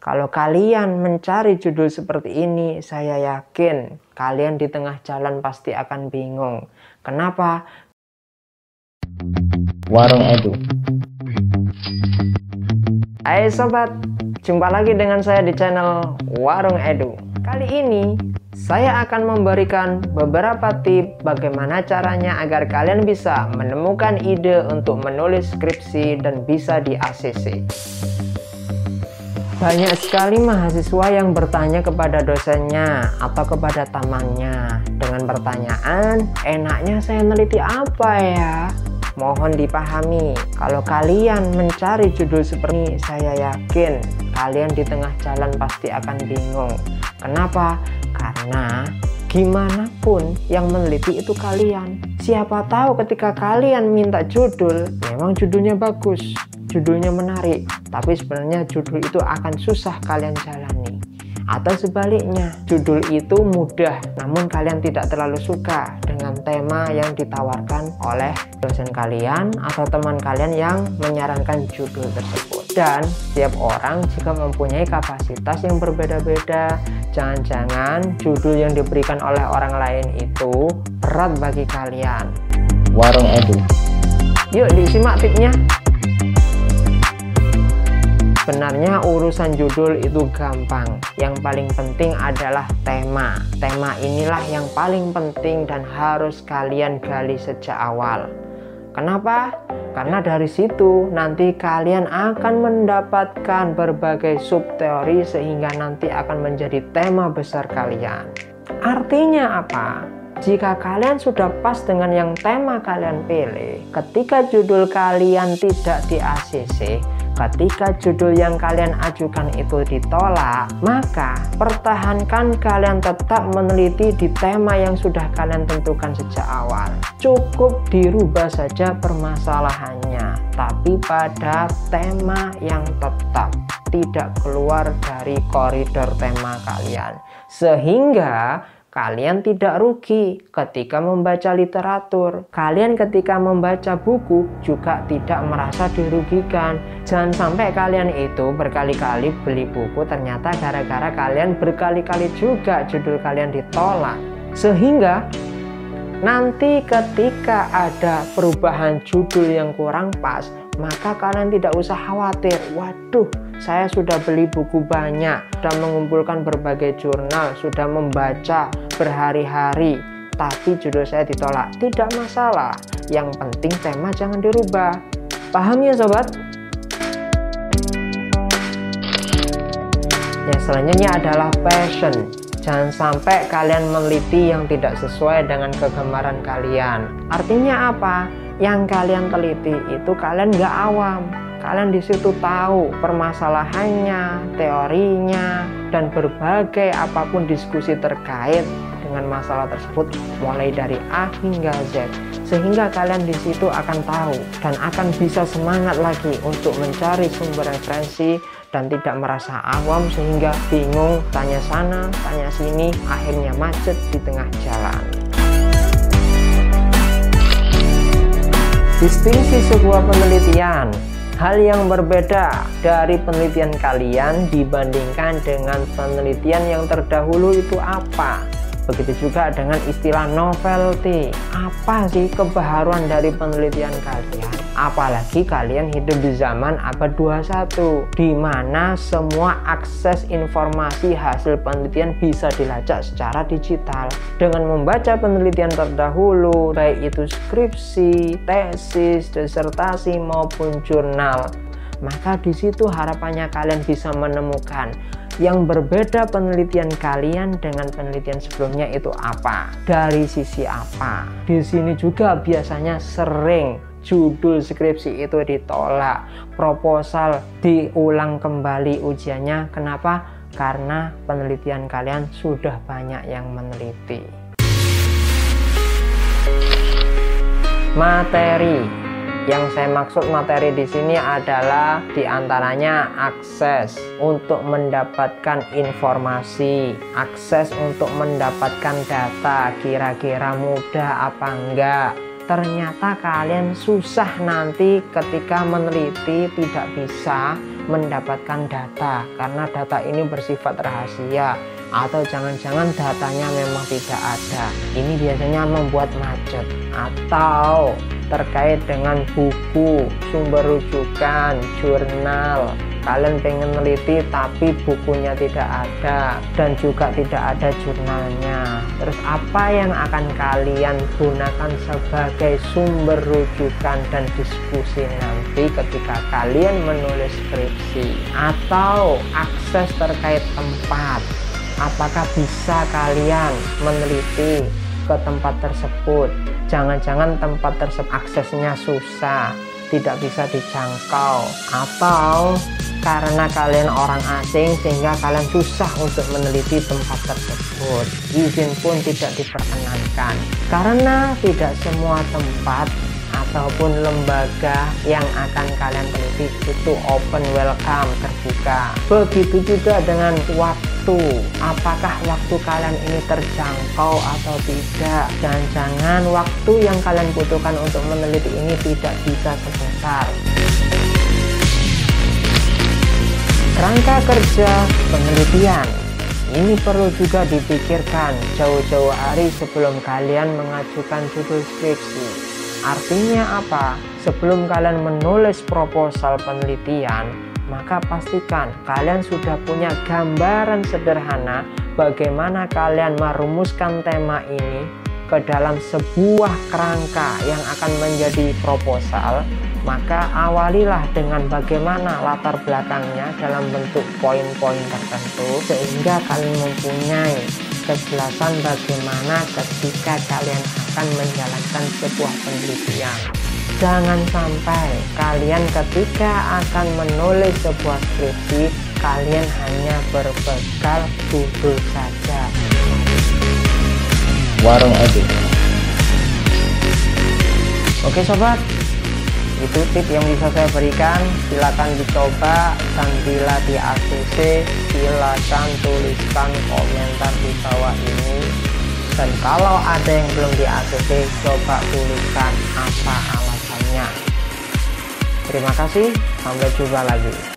Kalau kalian mencari judul seperti ini, saya yakin kalian di tengah jalan pasti akan bingung. Kenapa? Warung Edu. Hai sobat, jumpa lagi dengan saya di channel Warung Edu. Kali ini saya akan memberikan beberapa tips bagaimana caranya agar kalian bisa menemukan ide untuk menulis skripsi dan bisa di ACC. Banyak sekali mahasiswa yang bertanya kepada dosennya atau kepada temannya dengan pertanyaan, enaknya saya neliti apa ya? Mohon dipahami, kalau kalian mencari judul seperti ini, saya yakin kalian di tengah jalan pasti akan bingung. Kenapa? Karena gimana pun yang meneliti itu kalian. Siapa tahu ketika kalian minta judul, memang judulnya bagus, judulnya menarik, tapi sebenarnya judul itu akan susah kalian jalani. Atau sebaliknya, judul itu mudah, namun kalian tidak terlalu suka dengan tema yang ditawarkan oleh dosen kalian atau teman kalian yang menyarankan judul tersebut. Dan setiap orang jika mempunyai kapasitas yang berbeda-beda, jangan-jangan judul yang diberikan oleh orang lain itu berat bagi kalian. Warung Edu. Yuk disimak tipsnya. Sebenarnya urusan judul itu gampang. Yang paling penting adalah tema. Tema inilah yang paling penting dan harus kalian gali sejak awal. Kenapa? Karena dari situ nanti kalian akan mendapatkan berbagai subteori sehingga nanti akan menjadi tema besar kalian. Artinya apa? Jika kalian sudah pas dengan yang tema kalian pilih, ketika judul kalian tidak di ACC, ketika judul yang kalian ajukan itu ditolak, maka pertahankan kalian tetap meneliti di tema yang sudah kalian tentukan sejak awal. Cukup dirubah saja permasalahannya, tapi pada tema yang tetap, tidak keluar dari koridor tema kalian. Sehingga kalian tidak rugi ketika membaca literatur. Kalian ketika membaca buku juga tidak merasa dirugikan. Jangan sampai kalian itu berkali-kali beli buku, ternyata gara-gara kalian berkali-kali juga judul kalian ditolak. Sehingga nanti ketika ada perubahan judul yang kurang pas, maka kalian tidak usah khawatir. Waduh, saya sudah beli buku banyak, sudah mengumpulkan berbagai jurnal, sudah membaca berhari-hari, tapi judul saya ditolak. Tidak masalah, yang penting tema jangan dirubah. Paham ya sobat? Ya, selanjutnya adalah passion. Jangan sampai kalian meneliti yang tidak sesuai dengan kegemaran kalian. Artinya apa? Yang kalian teliti itu kalian nggak awam. Kalian di situ tahu permasalahannya, teorinya, dan berbagai apapun diskusi terkait dengan masalah tersebut mulai dari A hingga Z. Sehingga kalian di situ akan tahu dan akan bisa semangat lagi untuk mencari sumber referensi dan tidak merasa awam sehingga bingung, tanya sana, tanya sini, akhirnya macet di tengah jalan. Distingsi sebuah penelitian. Hal yang berbeda dari penelitian kalian dibandingkan dengan penelitian yang terdahulu itu apa? Begitu juga dengan istilah novelty. Apa sih kebaharuan dari penelitian kalian? Apalagi kalian hidup di zaman abad 21, di mana semua akses informasi hasil penelitian bisa dilacak secara digital. Dengan membaca penelitian terdahulu, baik itu skripsi, tesis, disertasi maupun jurnal, maka di situ harapannya kalian bisa menemukan yang berbeda penelitian kalian dengan penelitian sebelumnya itu apa, dari sisi apa. Di sini juga biasanya sering judul skripsi itu ditolak, proposal diulang kembali ujiannya. Kenapa? Karena penelitian kalian sudah banyak yang meneliti. Materi. Yang saya maksud materi di sini adalah diantaranya akses untuk mendapatkan informasi, akses untuk mendapatkan data, kira-kira mudah apa enggak. Ternyata kalian susah nanti ketika meneliti, tidak bisa mendapatkan data, karena data ini bersifat rahasia, atau jangan-jangan datanya memang tidak ada. Ini biasanya membuat macet. Atau terkait dengan buku, sumber rujukan, jurnal, kalian pengen neliti tapi bukunya tidak ada dan juga tidak ada jurnalnya. Terus apa yang akan kalian gunakan sebagai sumber rujukan dan diskusi nanti ketika kalian menulis skripsi? Atau akses terkait tempat, apakah bisa kalian meneliti ke tempat tersebut? Jangan-jangan tempat tersebut aksesnya susah, tidak bisa dijangkau, atau karena kalian orang asing sehingga kalian susah untuk meneliti tempat tersebut. Izin pun tidak diperkenankan, karena tidak semua tempat ataupun lembaga yang akan kalian teliti itu open welcome, terbuka. Begitu juga dengan waktu, apakah waktu kalian ini terjangkau atau tidak. Jangan-jangan waktu yang kalian butuhkan untuk meneliti ini tidak bisa sebentar. Kerangka kerja penelitian ini perlu juga dipikirkan jauh-jauh hari sebelum kalian mengajukan judul skripsi. Artinya apa? Sebelum kalian menulis proposal penelitian, maka pastikan kalian sudah punya gambaran sederhana bagaimana kalian merumuskan tema ini ke dalam sebuah kerangka yang akan menjadi proposal. Maka awalilah dengan bagaimana latar belakangnya dalam bentuk poin-poin tertentu, sehingga kalian mempunyai kejelasan bagaimana ketika kalian akan menjalankan sebuah penelitian. Jangan sampai kalian ketika akan menulis sebuah skripsi, kalian hanya berbekal judul saja. Warung Edu. Oke sobat, itu tip yang bisa saya berikan. Silakan dicoba, dan bila di ACC silakan tuliskan komentar di bawah ini. Dan kalau ada yang belum di ACC, coba tuliskan apa alasannya. Terima kasih, sampai jumpa lagi.